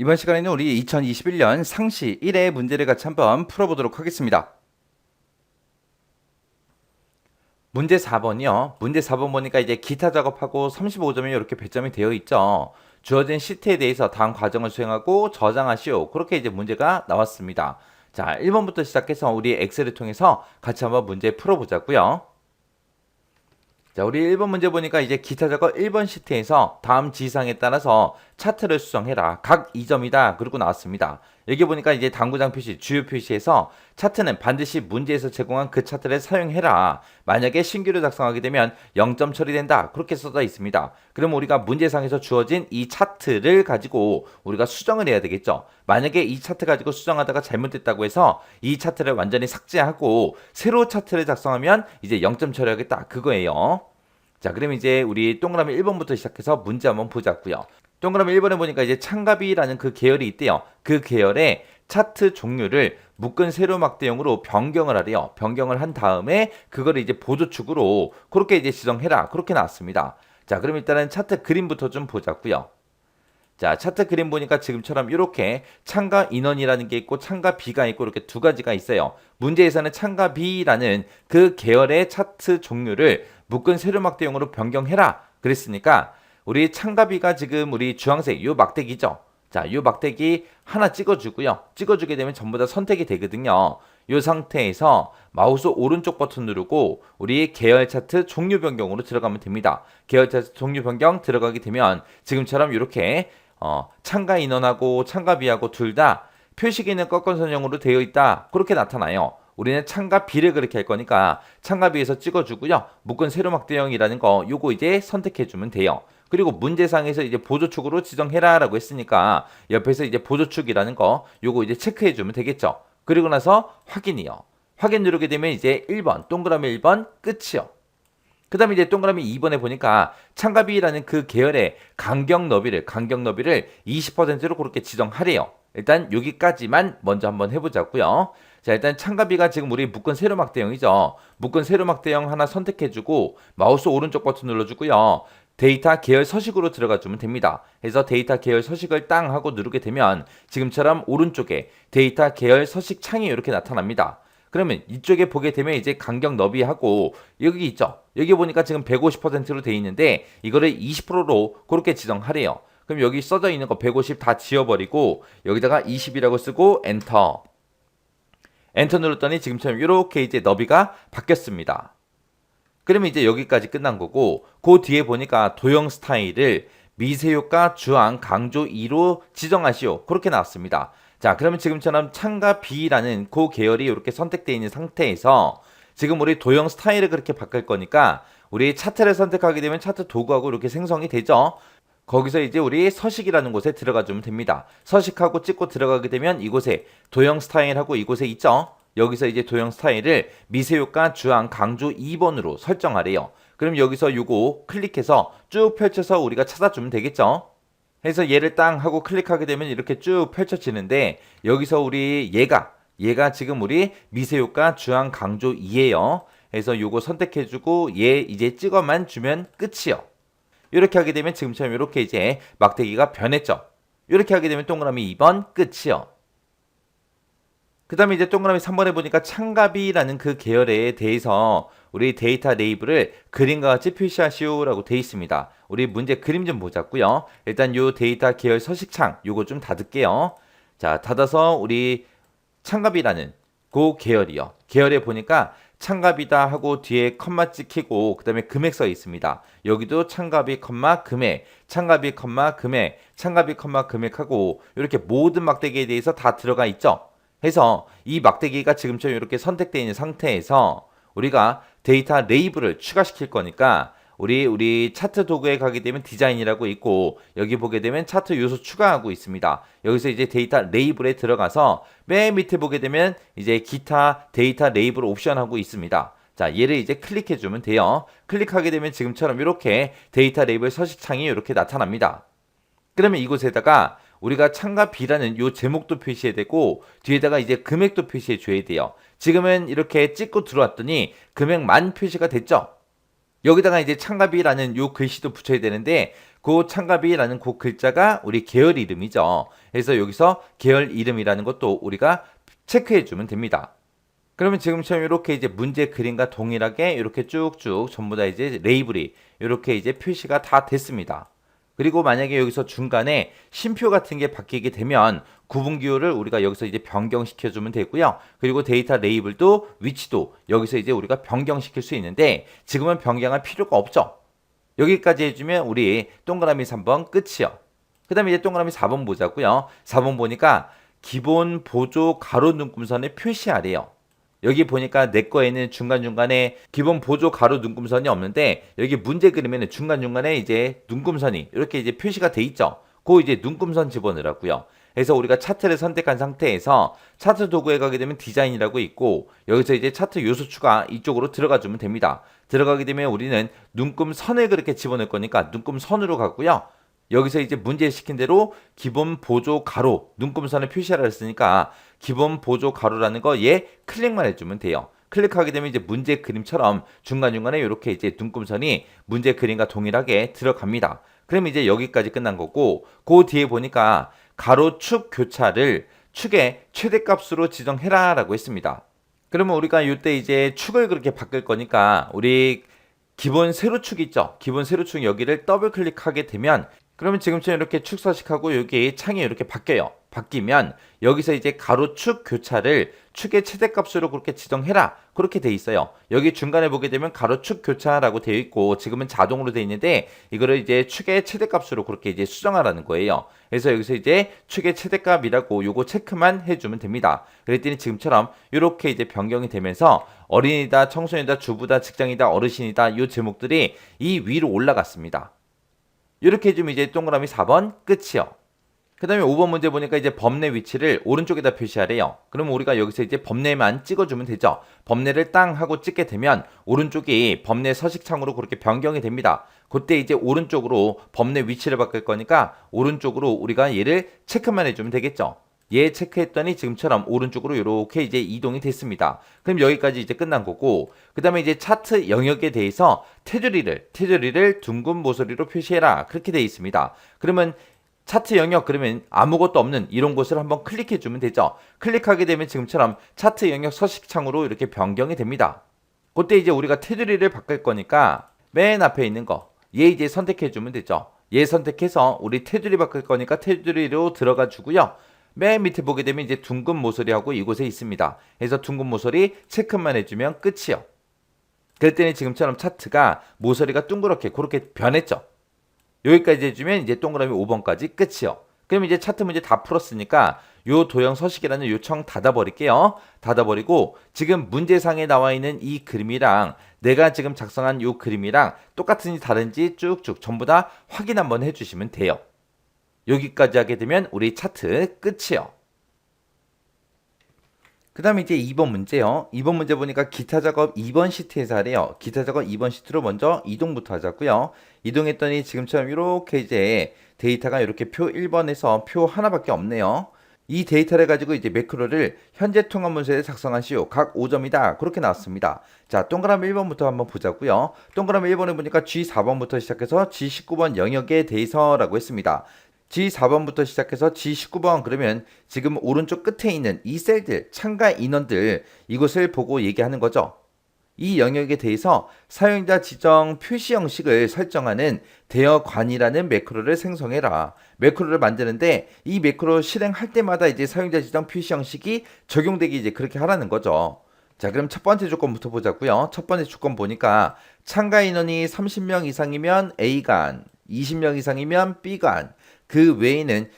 이번 시간에는 우리 2021년 상시 1회 문제를 같이 한번 풀어보도록 하겠습니다. 문제 4번이요. 문제 4번 보니까 이제 기타 작업하고 35점이 이렇게 배점이 되어 있죠. 주어진 시트에 대해서 다음 과정을 수행하고 저장하시오. 그렇게 이제 문제가 나왔습니다. 자, 1번부터 시작해서 우리 엑셀을 통해서 같이 한번 문제 풀어보자고요. 자, 우리 1번 문제 보니까 이제 기타 작업 1번 시트에서 다음 지시사항에 따라서 차트를 수정해라. 각 2점이다. 그러고 나왔습니다. 여기 보니까 이제 당구장 표시, 주요 표시에서 차트는 반드시 문제에서 제공한 그 차트를 사용해라. 만약에 신규로 작성하게 되면 0점 처리된다. 그렇게 써져 있습니다. 그럼 우리가 문제상에서 주어진 이 차트를 가지고 우리가 수정을 해야 되겠죠. 만약에 이 차트 가지고 수정하다가 잘못됐다고 해서 이 차트를 완전히 삭제하고 새로 차트를 작성하면 이제 0점 처리하겠다. 그거예요. 자, 그럼 이제 우리 동그라미 1번부터 시작해서 문제 한번 보자고요. 동그라미 1번에 보니까 이제 창갑이라는 그 계열이 있대요. 그 계열의 차트 종류를 묶은 세로 막대형으로 변경을 하래요. 변경을 한 다음에 그거를 이제 보조축으로 그렇게 이제 지정해라. 그렇게 나왔습니다. 자, 그럼 일단은 차트 그림부터 좀 보자고요. 자, 차트 그림 보니까 지금처럼 이렇게 창가 인원이라는 게 있고 창가 B가 있고 이렇게 두 가지가 있어요. 문제에서는 창가 B라는 그 계열의 차트 종류를 묶은 세로 막대형으로 변경해라. 그랬으니까 우리 창가 B가 지금 우리 주황색 요 막대기죠. 자, 요 막대기 하나 찍어주고요. 찍어주게 되면 전부 다 선택이 되거든요. 이 상태에서 마우스 오른쪽 버튼 누르고 우리 계열 차트 종류 변경으로 들어가면 됩니다. 계열 차트 종류 변경 들어가게 되면 지금처럼 이렇게 참가 인원하고 참가 비하고 둘 다 표시기는 꺾은선형으로 되어 있다. 그렇게 나타나요. 우리는 참가 비를 그렇게 할 거니까 참가 비에서 찍어주고요. 묶은 세로막대형이라는 거 요거 이제 선택해주면 돼요. 그리고 문제상에서 이제 보조축으로 지정해라 라고 했으니까 옆에서 이제 보조축이라는 거 요거 이제 체크해주면 되겠죠. 그리고 나서 확인이요. 확인 누르게 되면 이제 1번 동그라미 1번 끝이요. 그 다음에 이제 동그라미 2번에 보니까 창가비라는 그 계열의 간격 너비를 20%로 그렇게 지정하래요. 일단 여기까지만 먼저 한번 해보자고요. 자, 일단 창가비가 지금 우리 묶은 세로막대형이죠. 묶은 세로막대형 하나 선택해주고 마우스 오른쪽 버튼 눌러주고요. 데이터 계열 서식으로 들어가주면 됩니다. 그래서 데이터 계열 서식을 땅 하고 누르게 되면 지금처럼 오른쪽에 데이터 계열 서식 창이 이렇게 나타납니다. 그러면 이쪽에 보게 되면 이제 간격 너비하고 여기 있죠. 여기 보니까 지금 150%로 돼 있는데 이거를 20%로 그렇게 지정하래요. 그럼 여기 써져 있는 거 150 다 지워버리고 여기다가 20이라고 쓰고 엔터. 엔터 눌렀더니 지금처럼 이렇게 이제 너비가 바뀌었습니다. 그러면 이제 여기까지 끝난 거고 그 뒤에 보니까 도형 스타일을 미세효과 주황 강조 2로 지정하시오. 그렇게 나왔습니다. 자, 그러면 지금처럼 창가 B라는 그 계열이 이렇게 선택되어 있는 상태에서 지금 우리 도형 스타일을 그렇게 바꿀 거니까 우리 차트를 선택하게 되면 차트 도구하고 이렇게 생성이 되죠. 거기서 이제 우리 서식이라는 곳에 들어가 주면 됩니다. 서식하고 찍고 들어가게 되면 이곳에 도형 스타일하고 이곳에 있죠. 여기서 이제 도형 스타일을 미세효과 주황 강조 2번으로 설정하래요. 그럼 여기서 요거 클릭해서 쭉 펼쳐서 우리가 찾아주면 되겠죠. 해서 얘를 땅 하고 클릭하게 되면 이렇게 쭉 펼쳐지는데 여기서 우리 얘가 지금 우리 미세효과 주황 강조 2예요. 해서 요거 선택해주고 얘 이제 찍어만 주면 끝이요. 이렇게 하게 되면 지금처럼 이렇게 이제 막대기가 변했죠. 이렇게 하게 되면 동그라미 2번 끝이요. 그 다음에 이제 동그라미 3번에 보니까 창가비라는 그 계열에 대해서 우리 데이터 레이블을 그림과 같이 표시하시오 라고 되어 있습니다. 우리 문제 그림 좀 보자고요. 일단 요 데이터 계열 서식창 요거 좀 닫을게요. 자, 닫아서 우리 창가비라는 그 계열이요. 계열에 보니까 창가비다 하고 뒤에 컴마 찍히고 그 다음에 금액 써 있습니다. 여기도 창가비 컴마 금액, 창가비 컴마 금액, 창가비 컴마 금액하고 이렇게 모든 막대기에 대해서 다 들어가 있죠. 해서 이 막대기가 지금처럼 이렇게 선택되어 있는 상태에서 우리가 데이터 레이블을 추가시킬 거니까 우리 차트 도구에 가게 되면 디자인이라고 있고 여기 보게 되면 차트 요소 추가하고 있습니다. 여기서 이제 데이터 레이블에 들어가서 맨 밑에 보게 되면 이제 기타 데이터 레이블 옵션하고 있습니다. 자, 얘를 이제 클릭해 주면 돼요. 클릭하게 되면 지금처럼 이렇게 데이터 레이블 서식창이 이렇게 나타납니다. 그러면 이곳에다가 우리가 창가 B라는 요 제목도 표시해야 되고 뒤에다가 이제 금액도 표시해 줘야 돼요. 지금은 이렇게 찍고 들어왔더니 금액만 표시가 됐죠. 여기다가 이제 창가 B라는 요 글씨도 붙여야 되는데 그 참가비라는 그 글자가 우리 계열 이름이죠. 그래서 여기서 계열 이름이라는 것도 우리가 체크해 주면 됩니다. 그러면 지금처럼 이렇게 이제 문제 그림과 동일하게 이렇게 쭉쭉 전부 다 이제 레이블이 이렇게 이제 표시가 다 됐습니다. 그리고 만약에 여기서 중간에 쉼표 같은 게 바뀌게 되면 구분기호를 우리가 여기서 이제 변경시켜 주면 되고요. 그리고 데이터 레이블도 위치도 여기서 이제 우리가 변경시킬 수 있는데 지금은 변경할 필요가 없죠. 여기까지 해주면 우리 동그라미 3번 끝이요. 그 다음에 이제 동그라미 4번 보자고요. 4번 보니까 기본 보조 가로 눈금선을 표시하래요. 여기 보니까 내 거에는 중간중간에 기본 보조 가로 눈금선이 없는데 여기 문제 그리면 중간중간에 이제 눈금선이 이렇게 이제 표시가 돼 있죠. 그 이제 눈금선 집어넣으라고요. 그래서 우리가 차트를 선택한 상태에서 차트 도구에 가게 되면 디자인이라고 있고 여기서 이제 차트 요소 추가 이쪽으로 들어가 주면 됩니다. 들어가게 되면 우리는 눈금선을 그렇게 집어넣을 거니까 눈금선으로 가고요. 여기서 이제 문제 시킨 대로 기본 보조 가로 눈금선을 표시하라 했으니까 기본 보조 가로라는 거 얘 클릭만 해주면 돼요. 클릭하게 되면 이제 문제 그림처럼 중간중간에 이렇게 이제 눈금선이 문제 그림과 동일하게 들어갑니다. 그럼 이제 여기까지 끝난 거고 그 뒤에 보니까 가로축 교차를 축의 최대값으로 지정해라 라고 했습니다. 그러면 우리가 이때 이제 축을 그렇게 바꿀 거니까 우리 기본 세로축 있죠? 기본 세로축 여기를 더블 클릭하게 되면 그러면 지금처럼 이렇게 축 서식하고 여기 창이 이렇게 바뀌어요. 바뀌면 여기서 이제 가로축 교차를 축의 최대값으로 그렇게 지정해라. 그렇게 돼 있어요. 여기 중간에 보게 되면 가로축 교차라고 되어 있고 지금은 자동으로 되어 있는데 이거를 이제 축의 최대값으로 그렇게 이제 수정하라는 거예요. 그래서 여기서 이제 축의 최대값이라고 요거 체크만 해주면 됩니다. 그랬더니 지금처럼 이렇게 이제 변경이 되면서 어린이다, 청소년이다, 주부다, 직장이다, 어르신이다 요 제목들이 이 위로 올라갔습니다. 이렇게 해주면 이제 동그라미 4번 끝이요. 그 다음에 5번 문제 보니까 이제 범례 위치를 오른쪽에다 표시하래요. 그러면 우리가 여기서 이제 범례만 찍어주면 되죠. 범례를 땅 하고 찍게 되면 오른쪽이 범례 서식창으로 그렇게 변경이 됩니다. 그때 이제 오른쪽으로 범례 위치를 바꿀 거니까 오른쪽으로 우리가 얘를 체크만 해주면 되겠죠. 얘 체크했더니 지금처럼 오른쪽으로 이렇게 이제 이동이 됐습니다. 그럼 여기까지 이제 끝난 거고 그 다음에 이제 차트 영역에 대해서 테두리를 둥근 모서리로 표시해라 그렇게 되어 있습니다. 그러면 차트 영역 그러면 아무것도 없는 이런 곳을 한번 클릭해 주면 되죠. 클릭하게 되면 지금처럼 차트 영역 서식창으로 이렇게 변경이 됩니다. 그때 이제 우리가 테두리를 바꿀 거니까 맨 앞에 있는 거 얘 이제 선택해 주면 되죠. 얘 선택해서 우리 테두리 바꿀 거니까 테두리로 들어가 주고요. 맨 밑에 보게 되면 이제 둥근 모서리하고 이곳에 있습니다. 그래서 둥근 모서리 체크만 해주면 끝이요. 그랬더니 지금처럼 차트가 모서리가 둥그렇게 그렇게 변했죠. 여기까지 해주면 이제 동그라미 5번까지 끝이요. 그럼 이제 차트 문제 다 풀었으니까 요 도형 서식이라는 요청 닫아버릴게요. 닫아버리고 지금 문제상에 나와 있는 이 그림이랑 내가 지금 작성한 요 그림이랑 똑같은지 다른지 쭉쭉 전부 다 확인 한번 해주시면 돼요. 여기까지 하게 되면 우리 차트 끝이요. 그 다음에 이제 2번 문제요. 2번 문제 보니까 기타 작업 2번 시트에서 하래요. 기타 작업 2번 시트로 먼저 이동부터 하자고요. 이동했더니 지금처럼 이렇게 이제 데이터가 이렇게 표 1번에서 표 하나밖에 없네요. 이 데이터를 가지고 이제 매크로를 현재 통합 문서에 작성하시오. 각 5점이다. 그렇게 나왔습니다. 자, 동그라미 1번부터 한번 보자고요. 동그라미 1번에 보니까 G4번부터 시작해서 G19번 영역에 대해서라고 했습니다. G4번부터 시작해서 G19번 그러면 지금 오른쪽 끝에 있는 이 셀들, 참가 인원들 이것을 보고 얘기하는 거죠. 이 영역에 대해서 사용자 지정 표시 형식을 설정하는 대여관이라는 매크로를 생성해라. 매크로를 만드는데 이 매크로 실행할 때마다 이제 사용자 지정 표시 형식이 적용되기 이제 그렇게 하라는 거죠. 자, 그럼 첫 번째 조건부터 보자고요. 첫 번째 조건 보니까 참가 인원이 30명 이상이면 A관, 20명 이상이면 B관, 그 외에는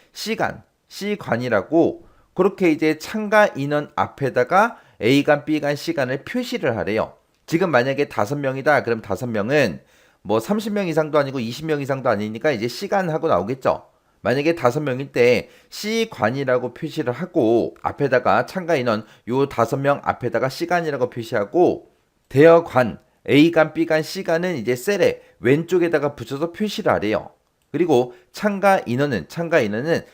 C관이라고 그렇게 이제 참가 인원 앞에다가 A관, B관, C관을 표시를 하래요. 지금 만약에 5명이다. 그럼 5명은 뭐 30명 이상도 아니고 20명 이상도 아니니까 이제 C관하고 나오겠죠. 만약에 5명일 때 C관이라고 표시를 하고 앞에다가 참가 인원 요 5명 앞에다가 C관이라고 표시하고 대여관 A관, B관, C관은 이제 셀에 왼쪽에다가 붙여서 표시를 하래요. 그리고 참가 인원은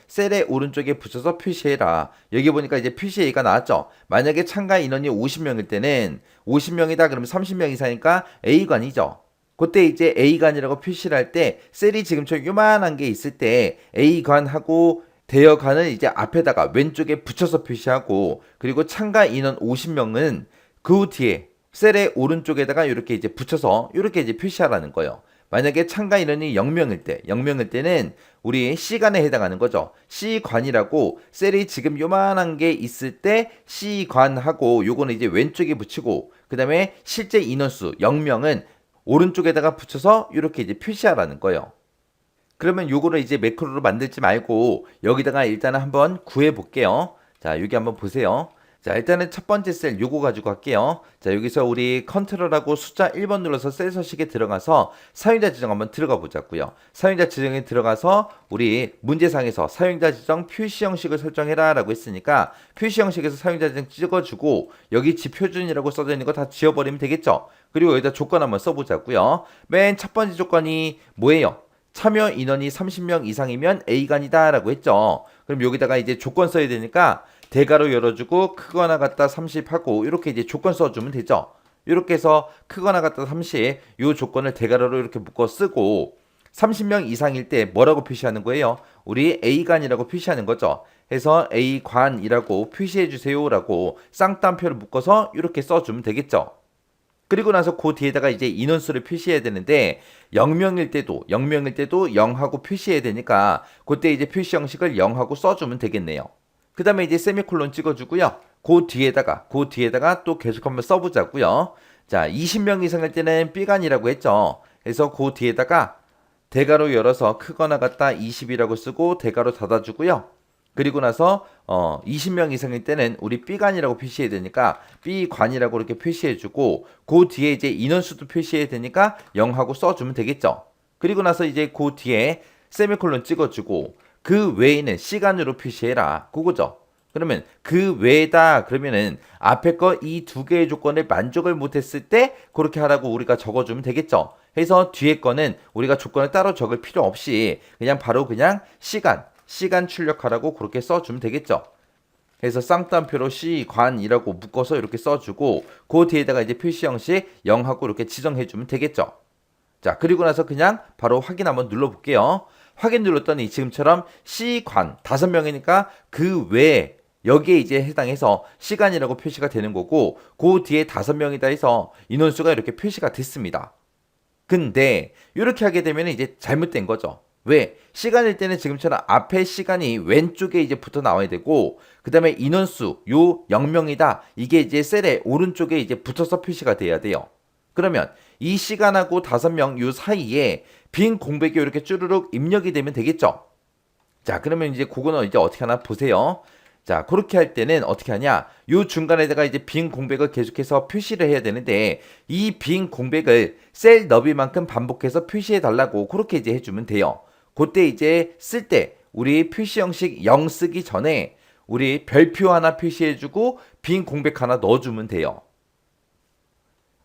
셀의 오른쪽에 붙여서 표시해라. 여기 보니까 이제 표시 얘기가 나왔죠. 만약에 참가 인원이 50명일 때는 50명이다 그러면 30명 이상이니까 A관이죠. 그때 이제 A관이라고 표시를 할 때 셀이 지금처럼 요만한 게 있을 때 A관하고 대여관을 이제 앞에다가 왼쪽에 붙여서 표시하고, 그리고 참가 인원 50명은 그 뒤에 셀의 오른쪽에다가 이렇게 이제 붙여서 이렇게 이제 표시하라는 거예요. 만약에 참가 인원이 0명일 때는 우리 C관에 해당하는 거죠. C관이라고 셀이 지금 요만한 게 있을 때 C관하고 요거는 이제 왼쪽에 붙이고, 그 다음에 실제 인원수 0명은 오른쪽에다가 붙여서 이렇게 이제 표시하라는 거예요. 그러면 요거를 이제 매크로로 만들지 말고 여기다가 일단은 한번 구해 볼게요. 자, 여기 한번 보세요. 자, 일단은 첫 번째 셀 요거 가지고 갈게요. 자, 여기서 우리 컨트롤하고 숫자 1번 눌러서 셀 서식에 들어가서 사용자 지정 한번 들어가 보자고요. 사용자 지정에 들어가서 우리 문제상에서 사용자 지정 표시 형식을 설정해라 라고 했으니까 표시 형식에서 사용자 지정 찍어주고, 여기 지표준이라고 써져 있는 거 다 지워버리면 되겠죠. 그리고 여기다 조건 한번 써보자고요. 맨 첫 번째 조건이 뭐예요? 참여 인원이 30명 이상이면 A관이다 라고 했죠. 그럼 여기다가 이제 조건 써야 되니까 대괄호 열어주고 크거나 같다 30 하고 이렇게 이제 조건 써주면 되죠. 이렇게 해서 크거나 같다 30, 이 조건을 대괄호로 이렇게 묶어 쓰고, 30명 이상일 때 뭐라고 표시하는 거예요? 우리 A관이라고 표시하는 거죠. 해서 A관이라고 표시해 주세요 라고 쌍따옴표를 묶어서 이렇게 써주면 되겠죠. 그리고 나서 그 뒤에다가 이제 인원수를 표시해야 되는데 0명일 때도 0하고 표시해야 되니까 그때 이제 표시 형식을 0하고 써주면 되겠네요. 그 다음에 이제 세미콜론 찍어주고요. 그 뒤에다가 또 계속 한번 써보자고요. 자, 20명 이상일 때는 B관이라고 했죠. 그래서 그 뒤에다가 대괄호 열어서 크거나 같다 20이라고 쓰고 대괄호 닫아주고요. 그리고 나서 20명 이상일 때는 우리 B관이라고 표시해야 되니까 B관이라고 이렇게 표시해주고, 그 뒤에 이제 인원수도 표시해야 되니까 0하고 써주면 되겠죠. 그리고 나서 이제 그 뒤에 세미콜론 찍어주고, 그 외에는 C관으로 표시해라 그거죠. 그러면 그 외에다 그러면은 앞에 거 이 두 개의 조건을 만족을 못했을 때 그렇게 하라고 우리가 적어주면 되겠죠. 해서 뒤에 거는 우리가 조건을 따로 적을 필요 없이 그냥 바로 그냥 시간 출력하라고 그렇게 써주면 되겠죠. 그래서 쌍따옴표로 C관이라고 묶어서 이렇게 써주고, 그 뒤에다가 이제 표시 형식 0하고 이렇게 지정해주면 되겠죠. 자, 그리고 나서 그냥 바로 확인 한번 눌러볼게요. 확인 눌렀더니 지금처럼 C관 5명이니까 그 외에 여기에 이제 해당해서 시간이라고 표시가 되는 거고, 그 뒤에 5명이다 해서 인원수가 이렇게 표시가 됐습니다. 근데 이렇게 하게 되면 이제 잘못된 거죠. 왜? 시간일 때는 지금처럼 앞에 시간이 왼쪽에 이제 붙어 나와야 되고, 그 다음에 인원수 요 0명이다 이게 이제 셀의 오른쪽에 이제 붙어서 표시가 돼야 돼요. 그러면 이 시간하고 5명 요 사이에 빈 공백이 이렇게 쭈르륵 입력이 되면 되겠죠. 자, 그러면 이제 그거는 이제 어떻게 하나 보세요. 자, 그렇게 할 때는 어떻게 하냐? 요 중간에다가 이제 빈 공백을 계속해서 표시를 해야 되는데, 이 빈 공백을 셀 너비만큼 반복해서 표시해 달라고 그렇게 이제 해주면 돼요. 그때 이제 쓸 때 우리 표시 형식 0 쓰기 전에 우리 별표 하나 표시해주고 빈 공백 하나 넣어주면 돼요.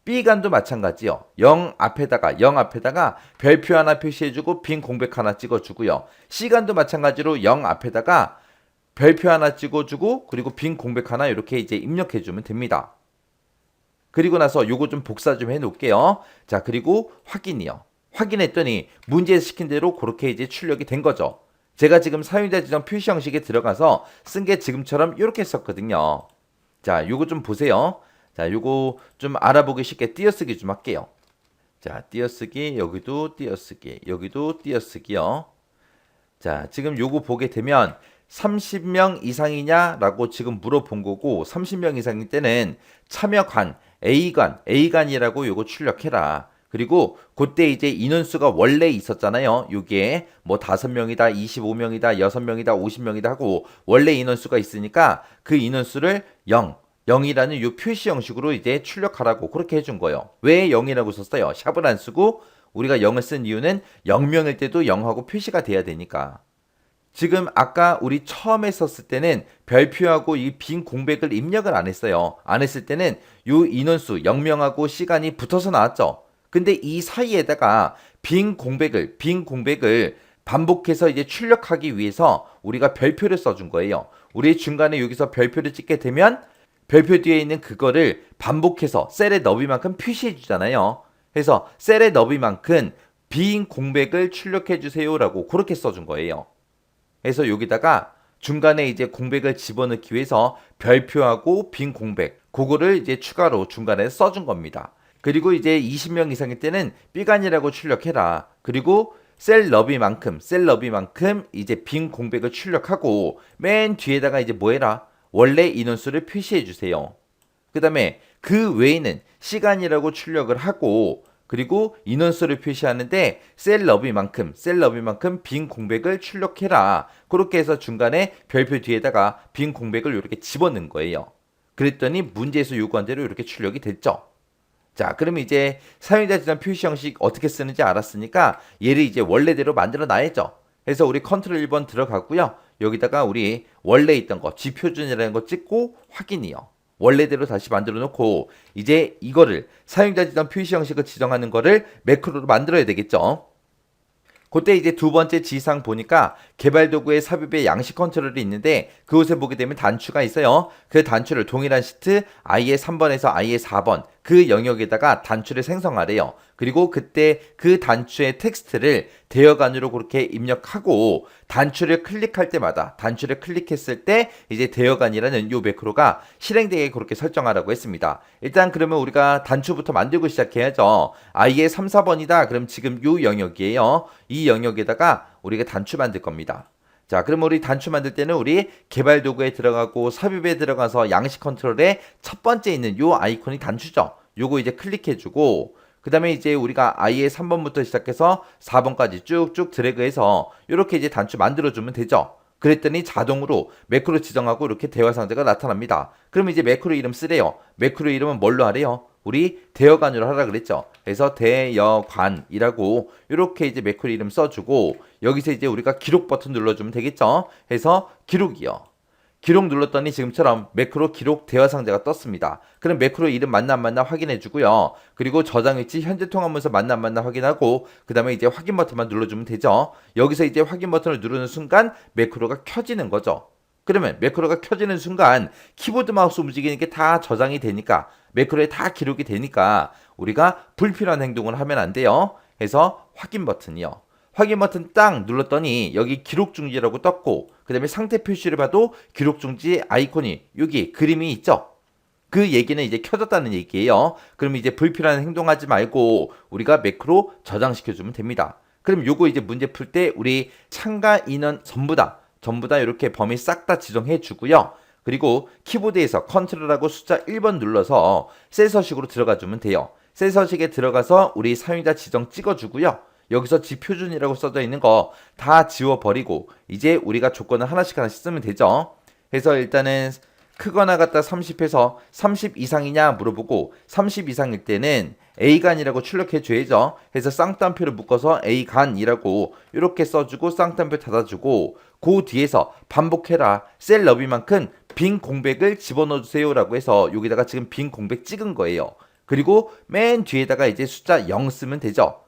B관도 마찬가지요. 0 앞에다가 별표 하나 표시해주고 빈 공백 하나 찍어주고요. C관도 마찬가지로 0 앞에다가 별표 하나 찍어주고 그리고 빈 공백 하나 이렇게 이제 입력해주면 됩니다. 그리고 나서 요거 좀 복사 좀 해놓을게요. 자, 그리고 확인이요. 확인했더니 문제 시킨 대로 그렇게 이제 출력이 된 거죠. 제가 지금 사용자 지정 표시 형식에 들어가서 쓴 게 지금처럼 이렇게 썼거든요. 자, 요거 좀 보세요. 자, 요거 좀 알아보기 쉽게 띄어쓰기 좀 할게요. 자, 띄어쓰기, 여기도 띄어쓰기, 여기도 띄어쓰기요. 자, 지금 요거 보게 되면 30명 이상이냐라고 지금 물어본 거고, 30명 이상일 때는 참여관, A관이라고 요거 출력해라. 그리고 그때 이제 인원수가 원래 있었잖아요. 요게 뭐 5명이다, 25명이다, 6명이다, 50명이다 하고 원래 인원수가 있으니까 그 인원수를 0이라는 요 표시 형식으로 이제 출력하라고 그렇게 해준 거예요. 왜 0이라고 썼어요? 샵을 안 쓰고 우리가 0을 쓴 이유는 0명일 때도 0하고 표시가 돼야 되니까. 지금 아까 우리 처음에 썼을 때는 별표하고 이 빈 공백을 입력을 안 했어요. 안 했을 때는 요 인원수 0명하고 시간이 붙어서 나왔죠. 근데 이 사이에다가 빈 공백을 반복해서 이제 출력하기 위해서 우리가 별표를 써준 거예요. 우리 중간에 여기서 별표를 찍게 되면 별표 뒤에 있는 그거를 반복해서 셀의 너비만큼 표시해 주잖아요. 해서 셀의 너비만큼 빈 공백을 출력해 주세요라고 그렇게 써준 거예요. 그래서 여기다가 중간에 이제 공백을 집어넣기 위해서 별표하고 빈 공백 그거를 이제 추가로 중간에 써준 겁니다. 그리고 이제 20명 이상일 때는 삐간이라고 출력해라. 그리고 셀 너비만큼 이제 빈 공백을 출력하고 맨 뒤에다가 이제 뭐 해라? 원래 인원수를 표시해 주세요. 그 다음에 그 외에는 시간이라고 출력을 하고 그리고 인원수를 표시하는데 셀 너비만큼 빈 공백을 출력해라. 그렇게 해서 중간에 별표 뒤에다가 빈 공백을 이렇게 집어넣은 거예요. 그랬더니 문제에서 요구한 대로 이렇게 출력이 됐죠. 자, 그럼 이제 사용자 지정 표시 형식 어떻게 쓰는지 알았으니까 얘를 이제 원래대로 만들어 놔야죠. 그래서 우리 컨트롤 1번 들어가고요. 여기다가 우리 원래 있던 거 G표준이라는 거 찍고 확인이요. 원래대로 다시 만들어 놓고 이제 이거를 사용자 지정 표시 형식을 지정하는 거를 매크로로 만들어야 되겠죠. 그때 이제 두 번째 지상 보니까 개발 도구의 삽입의 양식 컨트롤이 있는데 그곳에 보게 되면 단추가 있어요. 그 단추를 동일한 시트 i의 3번에서 i의 4번 그 영역에다가 단추를 생성하래요. 그리고 그때 그 단추의 텍스트를 대여간으로 그렇게 입력하고 단추를 클릭할 때마다 단추를 클릭했을 때 이제 대여간이라는 요 매크로가 실행되게 그렇게 설정하라고 했습니다. 일단 그러면 우리가 단추부터 만들고 시작해야죠. i의 3, 4번이다. 그럼 지금 요 영역이에요. 이 영역에다가 우리가 단추 만들 겁니다. 자, 그럼 우리 단추 만들 때는 우리 개발 도구에 들어가고 삽입에 들어가서 양식 컨트롤에 첫 번째 있는 요 아이콘이 단추죠. 요거 이제 클릭해주고 그 다음에 이제 우리가 i의 3번부터 시작해서 4번까지 쭉쭉 드래그해서 이렇게 이제 단추 만들어주면 되죠. 그랬더니 자동으로 매크로 지정하고 이렇게 대화 상자가 나타납니다. 그럼 이제 매크로 이름 쓰래요. 매크로 이름은 뭘로 하래요? 우리 대여관으로 하라 그랬죠. 그래서 대여관이라고 이렇게 이제 매크로 이름 써주고 여기서 이제 우리가 기록 버튼 눌러주면 되겠죠. 해서 기록이요. 기록 눌렀더니 지금처럼 매크로 기록 대화 상자가 떴습니다. 그럼 매크로 이름 맞나 안 맞나 확인해 주고요. 그리고 저장 위치 현재 통화문서 맞나 안 맞나 확인하고 그 다음에 이제 확인 버튼만 눌러주면 되죠. 여기서 이제 확인 버튼을 누르는 순간 매크로가 켜지는 거죠. 그러면 매크로가 켜지는 순간 키보드 마우스 움직이는 게 다 저장이 되니까 매크로에 다 기록이 되니까 우리가 불필요한 행동을 하면 안 돼요. 해서 확인 버튼이요. 확인 버튼 딱 눌렀더니 여기 기록 중지라고 떴고 그 다음에 상태 표시를 봐도 기록 중지 아이콘이 여기 그림이 있죠. 그 얘기는 이제 켜졌다는 얘기예요. 그럼 이제 불필요한 행동하지 말고 우리가 매크로 저장시켜주면 됩니다. 그럼 요거 이제 문제 풀 때 우리 참가 인원 전부 다 이렇게 범위 싹 다 지정해 주고요. 그리고 키보드에서 컨트롤하고 숫자 1번 눌러서 셀 서식으로 들어가 주면 돼요. 셀 서식에 들어가서 우리 사용자 지정 찍어 주고요. 여기서 지표준이라고 써져 있는 거 다 지워버리고 이제 우리가 조건을 하나씩 쓰면 되죠. 그래서 일단은 크거나 같다 30해서 30 이상이냐 물어보고 30 이상일 때는 A간이라고 출력해 줘야죠. 해서 쌍따옴표를 묶어서 A간이라고 이렇게 써주고 쌍따옴표 닫아주고 그 뒤에서 반복해라 셀 너비만큼 빈 공백을 집어넣어 주세요 라고 해서 여기다가 지금 빈 공백 찍은 거예요. 그리고 맨 뒤에다가 이제 숫자 0 쓰면 되죠.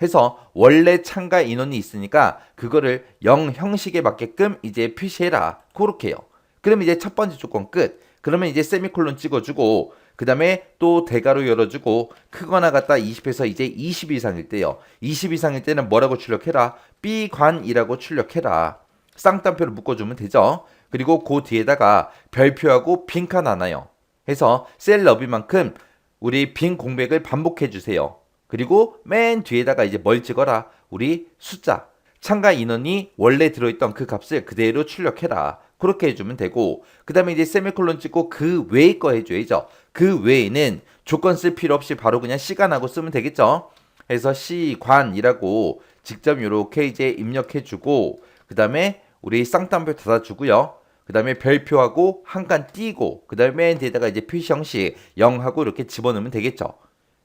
해서 원래 참가 인원이 있으니까 그거를 0 형식에 맞게끔 이제 표시해라. 그렇게요. 그럼 이제 첫 번째 조건 끝. 그러면 이제 세미콜론 찍어주고 그 다음에 또 대괄호 열어주고 크거나 같다 20에서 이제 20 이상일 때요. 20 이상일 때는 뭐라고 출력해라? B관이라고 출력해라. 쌍따옴표를 묶어주면 되죠. 그리고 그 뒤에다가 별표하고 빈칸 하나요. 해서 셀 너비만큼 우리 빈 공백을 반복해 주세요. 그리고 맨 뒤에다가 이제 뭘 찍어라? 우리 숫자. 참가 인원이 원래 들어있던 그 값을 그대로 출력해라. 그렇게 해주면 되고 그 다음에 이제 세미콜론 찍고 그 외의 거 해줘야죠. 그 외에는 조건 쓸 필요 없이 바로 그냥 시간하고 쓰면 되겠죠. 그래서 시관이라고 직접 이렇게 이제 입력해주고 그 다음에 우리 쌍따옴표 닫아주고요. 그 다음에 별표하고 한 칸 띄고 그 다음에 맨 뒤에다가 이제 표시 형식 0하고 이렇게 집어넣으면 되겠죠.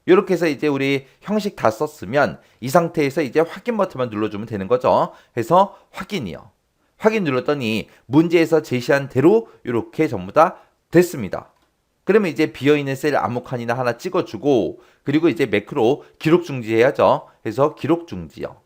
이렇게 해서 이제 우리 형식 다 썼으면 이 상태에서 이제 확인 버튼만 눌러주면 되는 거죠. 해서 확인이요. 확인 눌렀더니 문제에서 제시한 대로 이렇게 전부 다 됐습니다. 그러면 이제 비어있는 셀 아무 칸이나 하나 찍어주고 그리고 이제 매크로 기록 중지해야죠. 해서 기록 중지요.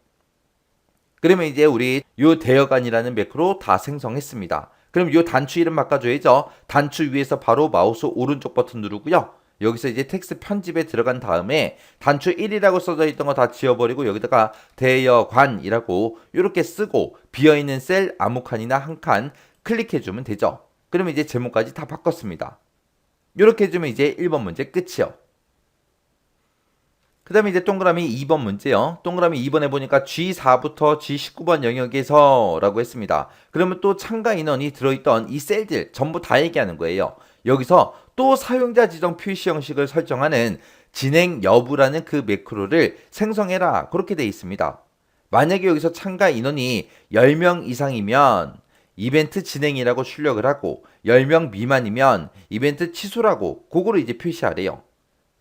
그러면 이제 우리 요 대여간이라는 매크로 다 생성했습니다. 그럼 요 단추 이름 바꿔줘야죠. 단추 위에서 바로 마우스 오른쪽 버튼 누르고요. 여기서 이제 텍스트 편집에 들어간 다음에 단추 1이라고 써져 있던 거 다 지워버리고 여기다가 대여관이라고 이렇게 쓰고 비어있는 셀 아무 칸이나 한 칸 클릭해주면 되죠. 그러면 이제 제목까지 다 바꿨습니다. 이렇게 해주면 이제 1번 문제 끝이요. 그 다음에 이제 동그라미 2번 문제요. 동그라미 2번에 보니까 G4부터 G19번 영역에서 라고 했습니다. 그러면 또 참가 인원이 들어있던 이 셀들 전부 다 얘기하는 거예요. 여기서 또 사용자 지정 표시 형식을 설정하는 진행 여부라는 그 매크로를 생성해라. 그렇게 되어 있습니다. 만약에 여기서 참가 인원이 10명 이상이면 이벤트 진행이라고 출력을 하고 10명 미만이면 이벤트 취소라고 그거를 이제 표시하래요.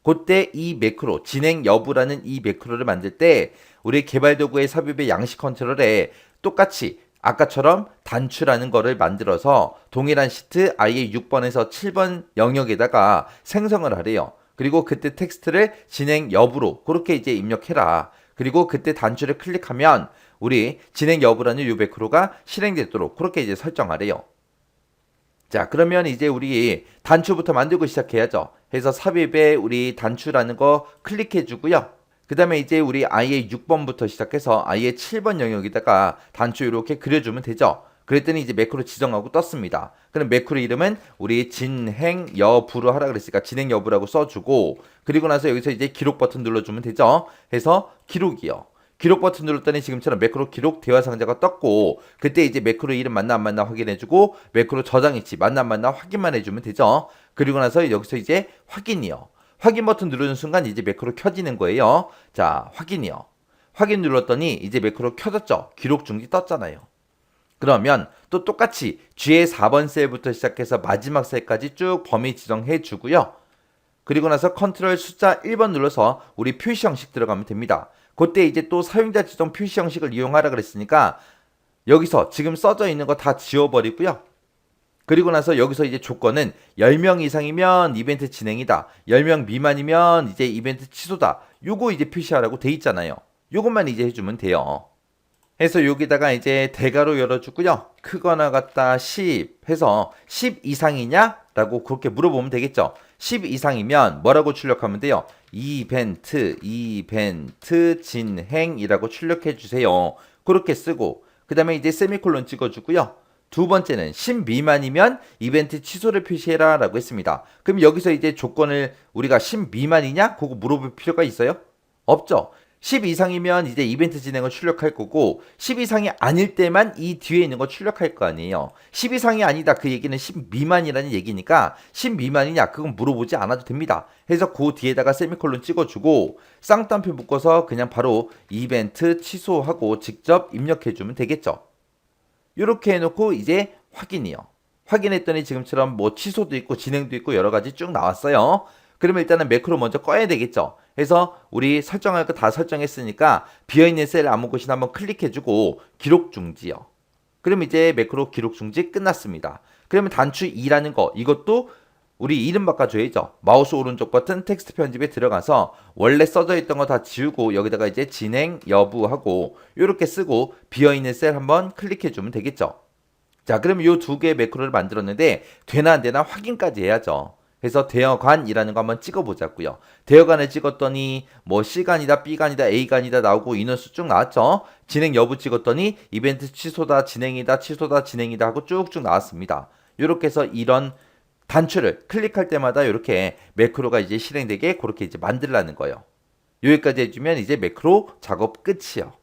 그때 이 매크로 진행 여부라는 이 매크로를 만들 때 우리 개발 도구의 삽입의 양식 컨트롤에 똑같이 아까처럼 단추라는 거를 만들어서 동일한 시트 아예 6번에서 7번 영역에다가 생성을 하래요. 그리고 그때 텍스트를 진행 여부로 그렇게 이제 입력해라. 그리고 그때 단추를 클릭하면 우리 진행 여부라는 이 매크로가 실행되도록 그렇게 이제 설정하래요. 자, 그러면 이제 우리 단추부터 만들고 시작해야죠. 해서 삽입에 우리 단추라는 거 클릭해 주고요. 그 다음에 이제 우리 아예 6번부터 시작해서 아예 7번 영역에다가 단추 이렇게 그려주면 되죠. 그랬더니 이제 매크로 지정하고 떴습니다. 그럼 매크로 이름은 우리 진행 여부로 하라 그랬으니까 진행 여부라고 써주고 그리고 나서 여기서 이제 기록 버튼 눌러주면 되죠. 해서 기록이요. 기록 버튼 눌렀더니 지금처럼 매크로 기록 대화 상자가 떴고 그때 이제 매크로 이름 맞나 안 맞나 확인해주고 매크로 저장 위치 맞나 안 맞나 확인만 해주면 되죠. 그리고 나서 여기서 이제 확인이요. 확인 버튼 누르는 순간 이제 매크로 켜지는 거예요. 자, 확인이요. 확인 눌렀더니 이제 매크로 켜졌죠. 기록 중지 떴잖아요. 그러면 또 똑같이 G의 4번 셀부터 시작해서 마지막 셀까지 쭉 범위 지정해 주고요. 그리고 나서 컨트롤 숫자 1번 눌러서 우리 표시 형식 들어가면 됩니다. 그때 이제 또 사용자 지정 표시 형식을 이용하라 그랬으니까 여기서 지금 써져 있는 거 다 지워버리고요. 그리고 나서 여기서 이제 조건은 10명 이상이면 이벤트 진행이다. 10명 미만이면 이제 이벤트 취소다. 요거 이제 표시하라고 돼 있잖아요. 요것만 이제 해주면 돼요. 해서 여기다가 이제 대괄호 열어주고요. 크거나 같다 10 해서 10 이상이냐? 라고 그렇게 물어보면 되겠죠. 10 이상이면 뭐라고 출력하면 돼요? 이벤트 진행이라고 출력해 주세요. 그렇게 쓰고 그 다음에 이제 세미콜론 찍어주고요. 두 번째는 10 미만이면 이벤트 취소를 표시해라 라고 했습니다. 그럼 여기서 이제 조건을 우리가 10 미만이냐? 그거 물어볼 필요가 있어요? 없죠. 10 이상이면 이제 이벤트 진행을 출력할 거고 10 이상이 아닐 때만 이 뒤에 있는 거 출력할 거 아니에요. 10 이상이 아니다. 그 얘기는 10 미만이라는 얘기니까 10 미만이냐 그건 물어보지 않아도 됩니다. 해서 그 뒤에다가 세미콜론 찍어주고 쌍따옴표 묶어서 그냥 바로 이벤트 취소하고 직접 입력해주면 되겠죠. 이렇게 해놓고 이제 확인이요. 확인했더니 지금처럼 뭐 취소도 있고 진행도 있고 여러 가지 쭉 나왔어요. 그러면 일단은 매크로 먼저 꺼야 되겠죠. 해서 우리 설정할 거 다 설정했으니까 비어있는 셀 아무 곳이나 한번 클릭해주고 기록 중지요. 그럼 이제 매크로 기록 중지 끝났습니다. 그러면 단추 2라는 거 이것도 우리 이름 바꿔줘야죠. 마우스 오른쪽 버튼 텍스트 편집에 들어가서 원래 써져 있던 거 다 지우고 여기다가 이제 진행 여부하고 이렇게 쓰고 비어있는 셀 한번 클릭해주면 되겠죠. 자, 그럼 이 두 개의 매크로를 만들었는데 되나 안 되나 확인까지 해야죠. 그래서 대여관이라는 거 한번 찍어보자고요. 대여관을 찍었더니 뭐 C관이다, B관이다, A관이다 나오고 인원수 쭉 나왔죠. 진행 여부 찍었더니 이벤트 취소다, 진행이다, 취소다, 진행이다 하고 쭉쭉 나왔습니다. 이렇게 해서 이런 단추를 클릭할 때마다 이렇게 매크로가 이제 실행되게 그렇게 이제 만들라는 거예요. 여기까지 해주면 이제 매크로 작업 끝이요.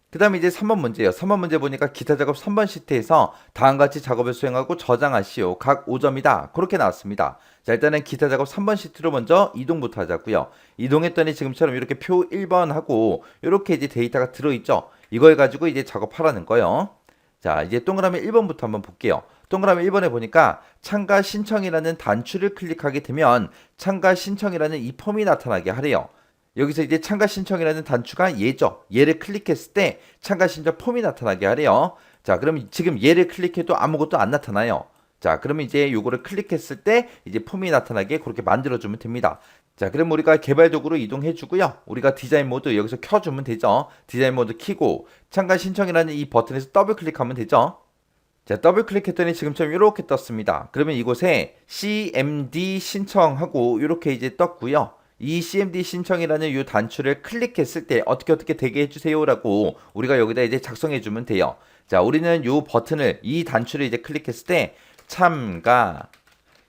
그 다음에 이제 3번 문제예요. 3번 문제 보니까 기타 작업 3번 시트에서 다음과 같이 작업을 수행하고 저장하시오. 각 5점이다. 그렇게 나왔습니다. 자, 일단은 기타 작업 3번 시트로 먼저 이동부터 하자고요. 이동했더니 지금처럼 이렇게 표 1번 하고 이렇게 이제 데이터가 들어있죠. 이걸 가지고 이제 작업하라는 거예요. 자, 이제 동그라미 1번부터 한번 볼게요. 동그라미 1번에 보니까 참가 신청이라는 단추를 클릭하게 되면 참가 신청이라는 이 폼이 나타나게 하래요. 여기서 이제 참가 신청이라는 단추가 얘죠. 얘를 클릭했을 때 참가 신청 폼이 나타나게 하래요. 자, 그럼 지금 얘를 클릭해도 아무것도 안 나타나요. 자, 그러면 이제 요거를 클릭했을 때 이제 폼이 나타나게 그렇게 만들어주면 됩니다. 자, 그럼 우리가 개발 도구로 이동해 주고요. 우리가 디자인 모드 여기서 켜주면 되죠. 디자인 모드 키고 참가 신청이라는 이 버튼에서 더블 클릭하면 되죠. 자, 더블 클릭했더니 지금처럼 이렇게 떴습니다. 그러면 이곳에 CMD 신청하고 이렇게 이제 떴고요. 이 CMD 신청이라는 이 단추를 클릭했을 때 어떻게 되게 해주세요라고 우리가 여기다 이제 작성해 주면 돼요. 자, 우리는 이 버튼을 이 단추를 이제 클릭했을 때 참가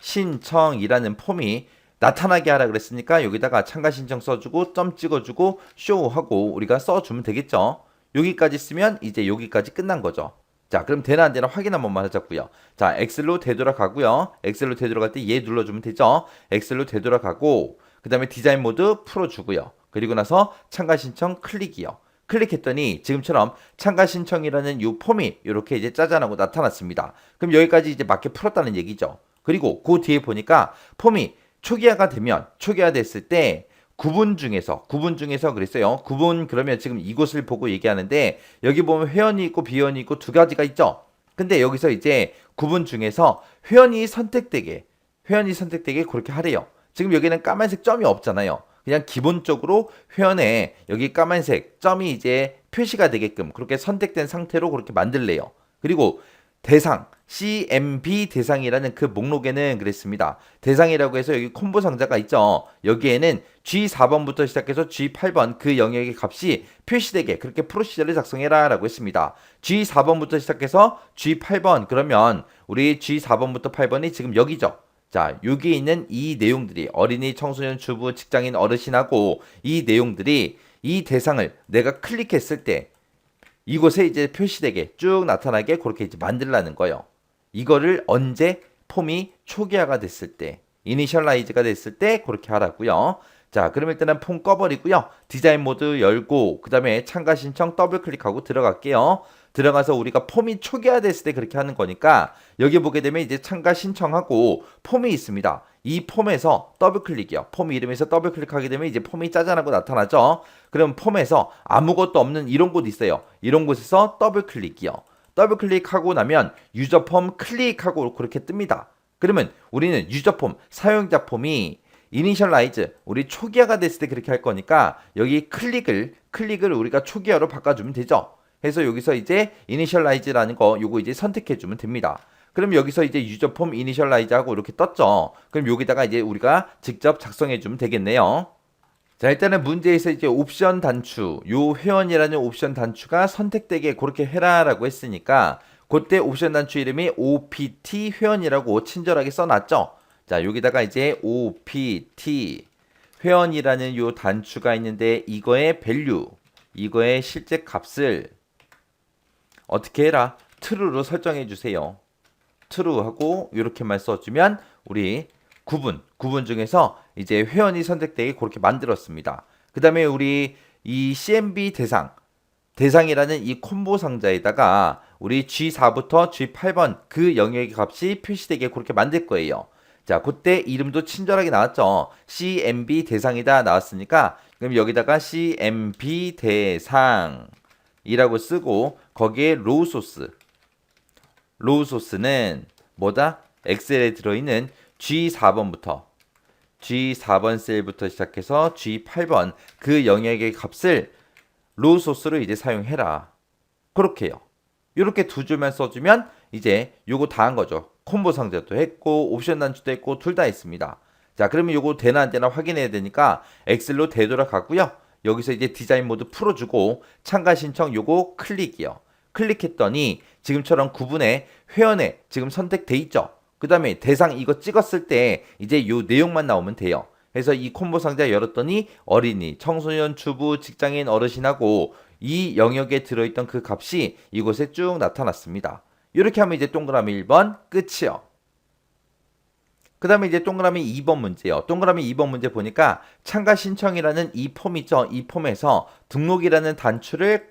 신청이라는 폼이 나타나게 하라 그랬으니까 여기다가 참가 신청 써주고 점 찍어주고 쇼하고 우리가 써주면 되겠죠. 여기까지 쓰면 이제 여기까지 끝난 거죠. 자, 그럼 되나 안 되나 확인 한 번만 하자고요. 자, 엑셀로 되돌아가고요. 엑셀로 되돌아갈 때 얘 눌러주면 되죠. 엑셀로 되돌아가고 그 다음에 디자인 모드 풀어주고요. 그리고 나서 참가 신청 클릭이요. 클릭했더니 지금처럼 참가 신청이라는 이 폼이 이렇게 이제 짜잔하고 나타났습니다. 그럼 여기까지 이제 맞게 풀었다는 얘기죠. 그리고 그 뒤에 보니까 폼이 초기화됐을 때 구분 중에서 그랬어요. 구분 그러면 지금 이곳을 보고 얘기하는데 여기 보면 회원이 있고 비회원이 있고 두 가지가 있죠. 근데 여기서 이제 구분 중에서 회원이 선택되게 그렇게 하래요. 지금 여기는 까만색 점이 없잖아요. 그냥 기본적으로 회원에 여기 까만색 점이 이제 표시가 되게끔 그렇게 선택된 상태로 그렇게 만들래요. 그리고 대상 CMB 대상이라는 그 목록에는 그랬습니다. 대상이라고 해서 여기 콤보 상자가 있죠. 여기에는 G4번부터 시작해서 G8번 그 영역의 값이 표시되게 그렇게 프로시저를 작성해라 라고 했습니다. G4번부터 시작해서 G8번 그러면 우리 G4번부터 8번이 지금 여기죠. 자, 여기 있는 이 내용들이 어린이, 청소년, 주부, 직장인, 어르신하고 이 내용들이 이 대상을 내가 클릭했을 때 이곳에 이제 표시되게 쭉 나타나게 그렇게 이제 만들라는 거예요. 이거를 언제 폼이 초기화가 됐을 때, 이니셜라이즈가 됐을 때 그렇게 하라고요. 자, 그럼 일단은 폼 꺼버리고요. 디자인 모드 열고 그 다음에 참가 신청 더블 클릭하고 들어갈게요. 들어가서 우리가 폼이 초기화됐을 때 그렇게 하는 거니까 여기 보게 되면 이제 참가 신청하고 폼이 있습니다. 이 폼에서 더블 클릭이요. 폼 이름에서 더블 클릭하게 되면 이제 폼이 짜잔하고 나타나죠. 그럼 폼에서 아무것도 없는 이런 곳 있어요. 이런 곳에서 더블 클릭이요. 더블 클릭하고 나면 유저 폼 클릭하고 그렇게 뜹니다. 그러면 우리는 유저 폼, 사용자 폼이 이니셜라이즈, 우리 초기화가 됐을 때 그렇게 할 거니까 여기 클릭을 우리가 초기화로 바꿔주면 되죠. 해서 여기서 이제 이니셜라이즈라는 거 요거 이제 선택해 주면 됩니다. 그럼 여기서 이제 유저 폼 이니셜라이즈 하고 이렇게 떴죠. 그럼 여기다가 이제 우리가 직접 작성해 주면 되겠네요. 자, 일단은 문제에서 이제 옵션 단추, 요 회원이라는 옵션 단추가 선택되게 그렇게 해라라고 했으니까 그때 옵션 단추 이름이 OPT 회원이라고 친절하게 써놨죠. 자, 여기다가 이제 OPT 회원이라는 요 단추가 있는데 이거의 밸류, 이거의 실제 값을 어떻게 해라? true로 설정해 주세요. true 하고 이렇게만 써주면 우리 구분 중에서 이제 회원이 선택되게 그렇게 만들었습니다. 그 다음에 우리 이 CMB 대상이라는 이 콤보 상자에다가 우리 G4부터 G8번 그 영역의 값이 표시되게 그렇게 만들 거예요. 자, 그때 이름도 친절하게 나왔죠. CMB 대상이다 나왔으니까 그럼 여기다가 CMB 대상이라고 쓰고 거기에 로우 소스는 뭐다? 엑셀에 들어있는 G4번 셀부터 시작해서 G8번 그 영역의 값을 로우 소스로 이제 사용해라. 그렇게요. 이렇게 두 줄만 써주면 이제 요거 다 한 거죠. 콤보 상자도 했고 옵션 단추도 했고 둘 다 했습니다. 자, 그러면 요거 되나 안 되나 확인해야 되니까 엑셀로 되돌아가고요. 여기서 이제 디자인 모드 풀어주고 참가 신청 요거 클릭이요. 클릭했더니 지금처럼 구분에 회원에 지금 선택돼 있죠. 그 다음에 대상 이거 찍었을 때 이제 요 내용만 나오면 돼요. 그래서 이 콤보 상자 열었더니 어린이, 청소년, 주부, 직장인, 어르신하고 이 영역에 들어있던 그 값이 이곳에 쭉 나타났습니다. 이렇게 하면 이제 동그라미 1번 끝이요. 그 다음에 이제 동그라미 2번 문제요. 동그라미 2번 문제 보니까 참가 신청이라는 이 폼 있죠. 이 폼에서 등록이라는 단추를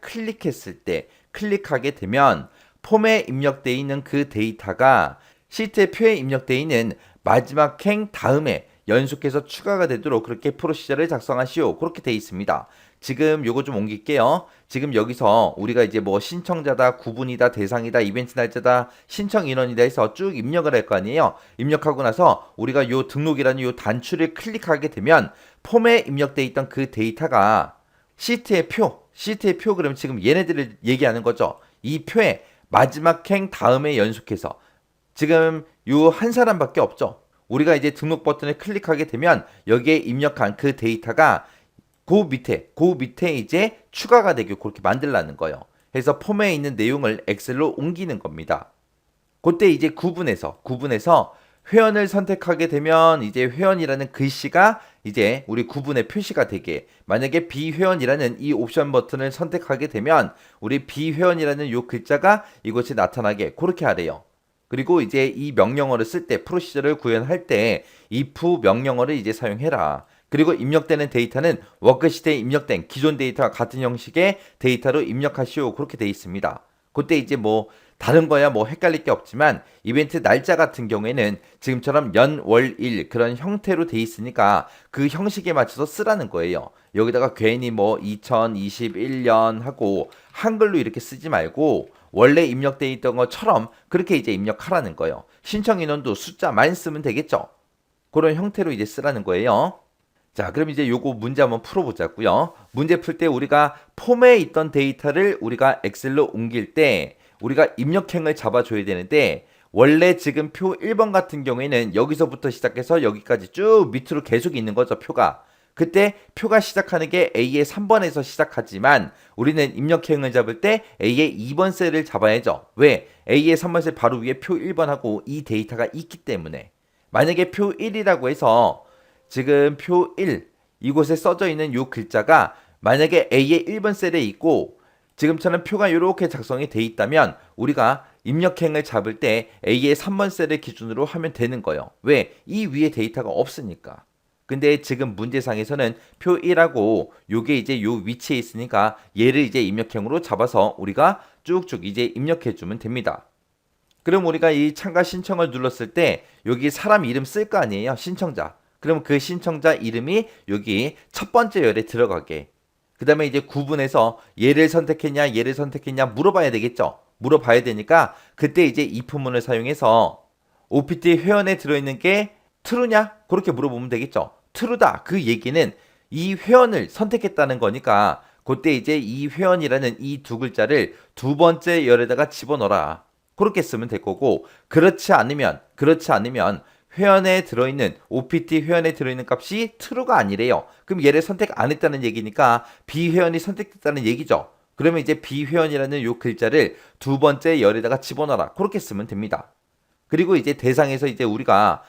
클릭하게 되면 폼에 입력되어 있는 그 데이터가 시트의 표에 입력되어 있는 마지막 행 다음에 연속해서 추가가 되도록 그렇게 프로시저를 작성하시오. 그렇게 되어 있습니다. 지금 요거 좀 옮길게요. 지금 여기서 우리가 이제 뭐 신청자다, 구분이다, 대상이다, 이벤트 날짜다, 신청 인원이다 해서 쭉 입력을 할 거 아니에요. 입력하고 나서 우리가 요 등록이라는 요 단추를 클릭하게 되면 폼에 입력되어 있던 그 데이터가 시트의 표 그러면 지금 얘네들을 얘기하는 거죠. 이 표에 마지막 행 다음에 연속해서 지금 요 한 사람밖에 없죠. 우리가 이제 등록 버튼을 클릭하게 되면 여기에 입력한 그 데이터가 그 밑에 이제 추가가 되게 그렇게 만들라는 거예요. 그래서 폼에 있는 내용을 엑셀로 옮기는 겁니다. 그때 이제 구분해서 회원을 선택하게 되면 이제 회원이라는 글씨가 이제 우리 구분에 표시가 되게, 만약에 비회원이라는 이 옵션 버튼을 선택하게 되면 우리 비회원이라는 요 글자가 이곳에 나타나게 그렇게 하래요. 그리고 이제 이 명령어를 쓸 때 프로시저를 구현할 때 if 명령어를 이제 사용해라. 그리고 입력되는 데이터는 워크시트에 입력된 기존 데이터와 같은 형식의 데이터로 입력하시오. 그렇게 돼 있습니다. 그때 이제 뭐 다른 거야 뭐 헷갈릴 게 없지만 이벤트 날짜 같은 경우에는 지금처럼 연, 월, 일 그런 형태로 돼 있으니까 그 형식에 맞춰서 쓰라는 거예요. 여기다가 괜히 뭐 2021년 하고 한글로 이렇게 쓰지 말고 원래 입력돼 있던 것처럼 그렇게 이제 입력하라는 거예요. 신청 인원도 숫자만 쓰면 되겠죠. 그런 형태로 이제 쓰라는 거예요. 자, 그럼 이제 요거 문제 한번 풀어보자고요. 문제 풀 때 우리가 폼에 있던 데이터를 우리가 엑셀로 옮길 때 우리가 입력행을 잡아줘야 되는데, 원래 지금 표 1번 같은 경우에는 여기서부터 시작해서 여기까지 쭉 밑으로 계속 있는 거죠, 표가. 그때 표가 시작하는 게 A의 3번에서 시작하지만 우리는 입력행을 잡을 때 A의 2번 셀을 잡아야죠. 왜? A의 3번 셀 바로 위에 표 1번하고 이 데이터가 있기 때문에. 만약에 표 1이라고 해서 지금 표 1, 이곳에 써져 있는 요 글자가 만약에 A의 1번 셀에 있고 지금처럼 표가 이렇게 작성이 돼 있다면 우리가 입력행을 잡을 때 A의 3번 셀을 기준으로 하면 되는 거예요. 왜? 이 위에 데이터가 없으니까. 근데 지금 문제상에서는 표 1하고 요게 이제 요 위치에 있으니까 얘를 이제 입력행으로 잡아서 우리가 쭉쭉 이제 입력해 주면 됩니다. 그럼 우리가 이 참가 신청을 눌렀을 때 여기 사람 이름 쓸 거 아니에요? 신청자. 그럼 그 신청자 이름이 여기 첫 번째 열에 들어가게. 그 다음에 이제 구분해서 얘를 선택했냐 물어봐야 되겠죠. 물어봐야 되니까 그때 이제 if문을 사용해서 OPT 회원에 들어있는 게 true냐? 그렇게 물어보면 되겠죠. true다. 그 얘기는 이 회원을 선택했다는 거니까 그때 이제 이 회원이라는 이 두 글자를 두 번째 열에다가 집어넣어라. 그렇게 쓰면 될 거고, 그렇지 않으면 회원에 들어있는 OPT 회원에 들어있는 값이 true가 아니래요. 그럼 얘를 선택 안 했다는 얘기니까 비회원이 선택됐다는 얘기죠. 그러면 이제 비회원이라는 요 글자를 두 번째 열에다가 집어넣어라. 그렇게 쓰면 됩니다. 그리고 이제 대상에서 이제 우리가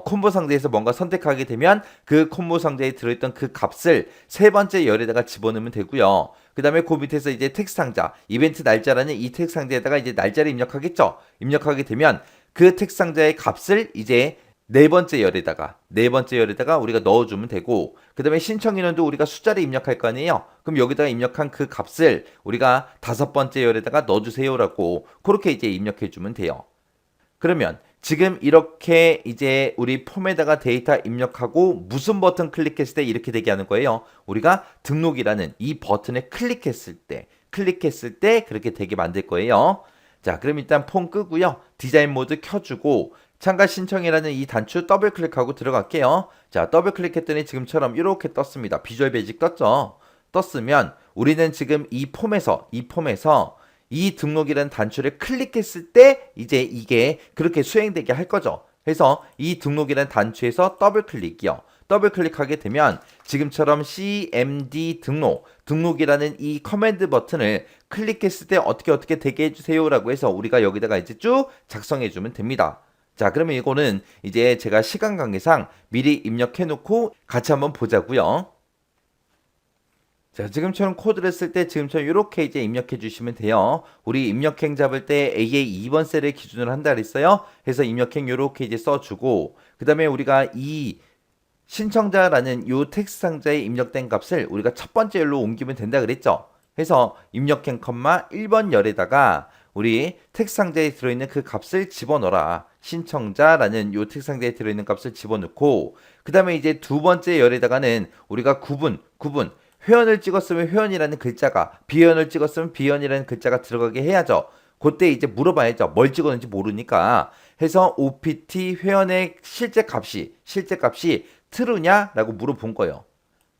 콤보 상자에서 뭔가 선택하게 되면 그 콤보 상자에 들어있던 그 값을 세 번째 열에다가 집어넣으면 되고요. 그 다음에 그 밑에서 이제 텍스트 상자, 이벤트 날짜라는 이 텍스트 상자에다가 이제 날짜를 입력하겠죠. 입력하게 되면 그 텍스트 상자의 값을 이제 네 번째 열에다가 우리가 넣어주면 되고, 그 다음에 신청 인원도 우리가 숫자를 입력할 거 아니에요. 그럼 여기다가 입력한 그 값을 우리가 다섯 번째 열에다가 넣어주세요라고 그렇게 이제 입력해주면 돼요. 그러면 지금 이렇게 이제 우리 폼에다가 데이터 입력하고 무슨 버튼 클릭했을 때 이렇게 되게 하는 거예요. 우리가 등록이라는 이 버튼에 클릭했을 때 그렇게 되게 만들 거예요. 자, 그럼 일단 폼 끄고요. 디자인 모드 켜주고 참가 신청이라는 이 단추 더블 클릭하고 들어갈게요. 자, 더블 클릭했더니 지금처럼 이렇게 떴습니다. 비주얼 베이직 떴죠. 떴으면 우리는 지금 이 폼에서 이 등록이라는 단추를 클릭했을 때 이제 이게 그렇게 수행되게 할 거죠. 그래서 이 등록이라는 단추에서 더블 클릭이요. 더블 클릭하게 되면 지금처럼 cmd 등록이라는 이 커맨드 버튼을 클릭했을 때 어떻게 되게 해주세요라고 해서 우리가 여기다가 이제 쭉 작성해 주면 됩니다. 자, 그러면 이거는 이제 제가 시간 관계상 미리 입력해 놓고 같이 한번 보자고요. 자, 지금처럼 코드를 쓸 때 지금처럼 이렇게 이제 입력해 주시면 돼요. 우리 입력행 잡을 때 A의 2번 셀을 기준으로 한다 그랬어요. 그래서 입력행 이렇게 이제 써주고, 그 다음에 우리가 이 신청자라는 요 텍스트 상자에 입력된 값을 우리가 첫 번째 열로 옮기면 된다 그랬죠. 그래서 입력행, 1번 열에다가 우리 텍스트 상자에 들어있는 그 값을 집어넣어라. 신청자라는 요 텍스트 상자에 들어있는 값을 집어넣고, 그 다음에 이제 두 번째 열에다가는 우리가 구분, 회원을 찍었으면 회원이라는 글자가, 비회원을 찍었으면 비회원이라는 글자가 들어가게 해야죠. 그때 이제 물어봐야죠. 뭘 찍었는지 모르니까. 해서 OPT 회원의 실제 값이 true냐? 라고 물어본 거예요.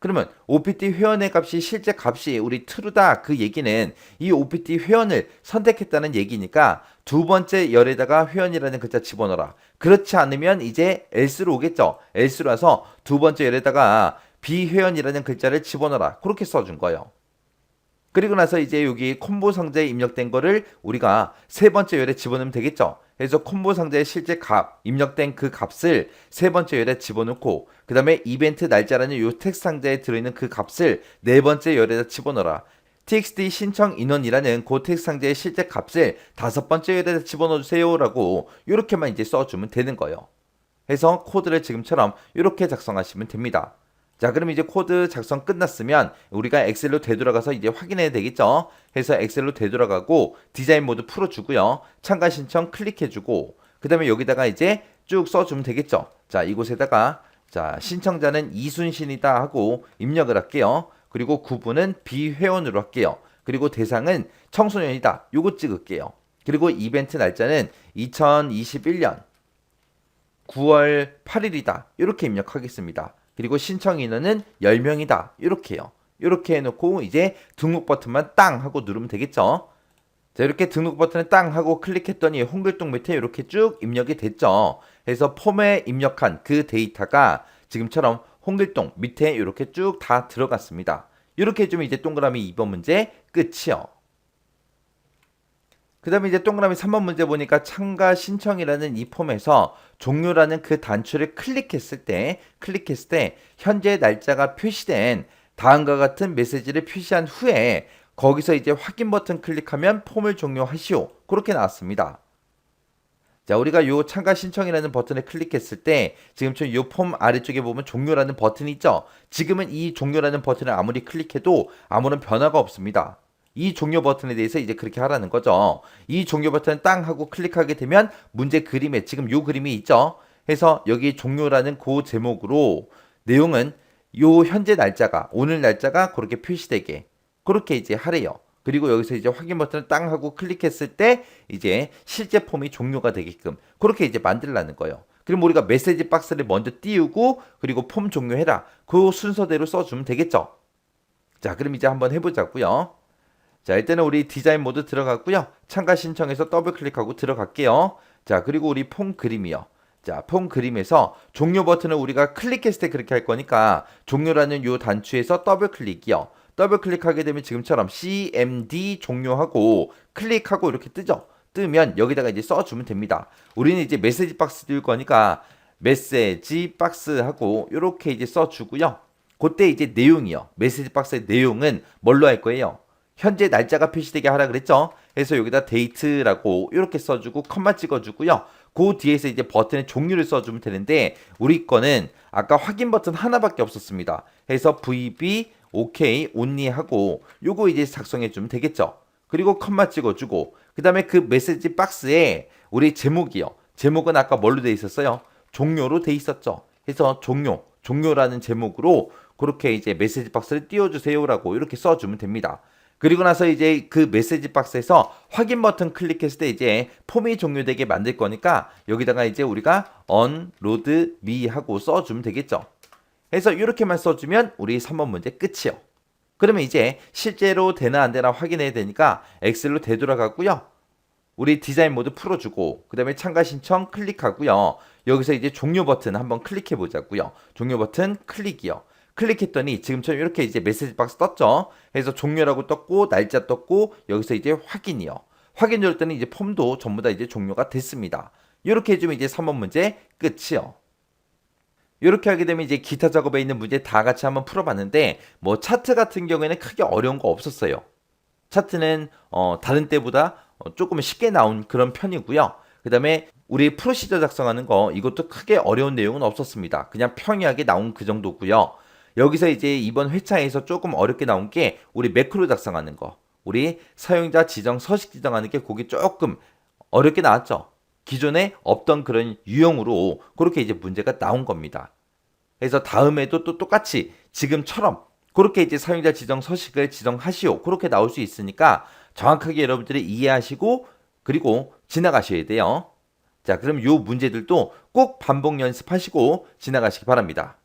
그러면 OPT 회원의 값이 실제 값이 우리 true다 그 얘기는 이 OPT 회원을 선택했다는 얘기니까 두 번째 열에다가 회원이라는 글자 집어넣어라. 그렇지 않으면 이제 else로 오겠죠. else로 와서 두 번째 열에다가 비회원이라는 글자를 집어넣어라. 그렇게 써준 거예요. 그리고 나서 이제 여기 콤보 상자에 입력된 거를 우리가 세 번째 열에 집어넣으면 되겠죠. 그래서 콤보 상자의 실제 값, 입력된 그 값을 세 번째 열에 집어넣고 그 다음에 이벤트 날짜라는 요 텍스트 상자에 들어있는 그 값을 네 번째 열에다 집어넣어라. txt 신청 인원이라는 그 텍스트 상자의 실제 값을 다섯 번째 열에다 집어넣어주세요 라고 이렇게만 이제 써주면 되는 거예요. 해서 코드를 지금처럼 이렇게 작성하시면 됩니다. 자, 그럼 이제 코드 작성 끝났으면 우리가 엑셀로 되돌아가서 이제 확인해야 되겠죠. 해서 엑셀로 되돌아가고 디자인 모드 풀어주고요. 참가 신청 클릭해주고 그 다음에 여기다가 이제 쭉 써주면 되겠죠. 자, 이곳에다가 자 신청자는 이순신이다 하고 입력을 할게요. 그리고 구분은 비회원으로 할게요. 그리고 대상은 청소년이다. 요거 찍을게요. 그리고 이벤트 날짜는 2021년 9월 8일이다. 이렇게 입력하겠습니다. 그리고 신청 인원은 10명이다. 이렇게요. 이렇게 해놓고 이제 등록 버튼만 땅 하고 누르면 되겠죠. 자, 이렇게 등록 버튼을 땅 하고 클릭했더니 홍길동 밑에 이렇게 쭉 입력이 됐죠. 그래서 폼에 입력한 그 데이터가 지금처럼 홍길동 밑에 이렇게 쭉 다 들어갔습니다. 이렇게 해주면 이제 동그라미 2번 문제 끝이요. 그 다음에 이제 동그라미 3번 문제 보니까 참가 신청이라는 이 폼에서 종료라는 그 단추를 클릭했을 때 현재 날짜가 표시된 다음과 같은 메시지를 표시한 후에 거기서 이제 확인 버튼 클릭하면 폼을 종료하시오. 그렇게 나왔습니다. 자, 우리가 요 참가 신청이라는 버튼을 클릭했을 때 지금처럼 요 폼 아래쪽에 보면 종료라는 버튼이 있죠. 지금은 이 종료라는 버튼을 아무리 클릭해도 아무런 변화가 없습니다. 이 종료 버튼에 대해서 이제 그렇게 하라는 거죠. 이 종료 버튼을 땅 하고 클릭하게 되면 문제 그림에 지금 요 그림이 있죠. 해서 여기 종료라는 그 제목으로 내용은 요 현재 날짜가 오늘 날짜가 그렇게 표시되게 그렇게 이제 하래요. 그리고 여기서 이제 확인 버튼을 땅 하고 클릭했을 때 이제 실제 폼이 종료가 되게끔 그렇게 이제 만들라는 거예요. 그럼 우리가 메시지 박스를 먼저 띄우고 그리고 폼 종료해라. 그 순서대로 써주면 되겠죠. 자, 그럼 이제 한번 해보자고요. 자, 일단은 우리 디자인 모드 들어갔고요. 참가 신청해서 더블 클릭하고 들어갈게요. 자, 그리고 우리 폼 그림이요. 자, 폼 그림에서 종료 버튼을 우리가 클릭했을 때 그렇게 할 거니까 종료라는 요 단추에서 더블 클릭이요. 더블 클릭하게 되면 지금처럼 CMD 종료하고 클릭하고 이렇게 뜨죠. 뜨면 여기다가 이제 써주면 됩니다. 우리는 이제 메시지 박스 띄울 거니까 메시지 박스 하고 이렇게 이제 써주고요. 그때 이제 내용이요. 메시지 박스의 내용은 뭘로 할 거예요? 현재 날짜가 표시되게 하라 그랬죠. 그래서 여기다 데이트라고 이렇게 써주고 컴마 찍어주고요. 그 뒤에서 이제 버튼의 종류를 써주면 되는데 우리 거는 아까 확인 버튼 하나밖에 없었습니다. 해서 VB OK only 하고 요거 이제 작성해주면 되겠죠. 그리고 컴마 찍어주고 그 다음에 그 메시지 박스에 우리 제목이요. 제목은 아까 뭘로 돼 있었어요? 종료로 돼 있었죠. 그래서 종료라는 제목으로 그렇게 이제 메시지 박스를 띄워주세요라고 이렇게 써주면 됩니다. 그리고 나서 이제 그 메시지 박스에서 확인 버튼 클릭했을 때 이제 폼이 종료되게 만들 거니까 여기다가 이제 우리가 unload me 하고 써주면 되겠죠. 그래서 이렇게만 써주면 우리 3번 문제 끝이요. 그러면 이제 실제로 되나 안 되나 확인해야 되니까 엑셀로 되돌아가고요. 우리 디자인 모드 풀어주고 그 다음에 참가 신청 클릭하고요. 여기서 이제 종료 버튼 한번 클릭해 보자고요. 종료 버튼 클릭이요. 클릭했더니 지금처럼 이렇게 이제 메시지 박스 떴죠. 그래서 종료라고 떴고 날짜 떴고 여기서 이제 확인이요. 확인 눌렀더니 이제 폼도 전부 다 이제 종료가 됐습니다. 이렇게 해주면 이제 3번 문제 끝이요. 이렇게 하게 되면 이제 기타 작업에 있는 문제 다 같이 한번 풀어봤는데 뭐 차트 같은 경우에는 크게 어려운 거 없었어요. 차트는 다른 때보다 조금 쉽게 나온 그런 편이고요. 그 다음에 우리 프로시저 작성하는 거 이것도 크게 어려운 내용은 없었습니다. 그냥 평이하게 나온 그 정도고요. 여기서 이제 이번 회차에서 조금 어렵게 나온 게 우리 매크로 작성하는 거. 우리 사용자 지정, 서식 지정하는 게 그게 조금 어렵게 나왔죠. 기존에 없던 그런 유형으로 그렇게 이제 문제가 나온 겁니다. 그래서 다음에도 또 똑같이 지금처럼 그렇게 이제 사용자 지정 서식을 지정하시오. 그렇게 나올 수 있으니까 정확하게 여러분들이 이해하시고 그리고 지나가셔야 돼요. 자, 그럼 요 문제들도 꼭 반복 연습하시고 지나가시기 바랍니다.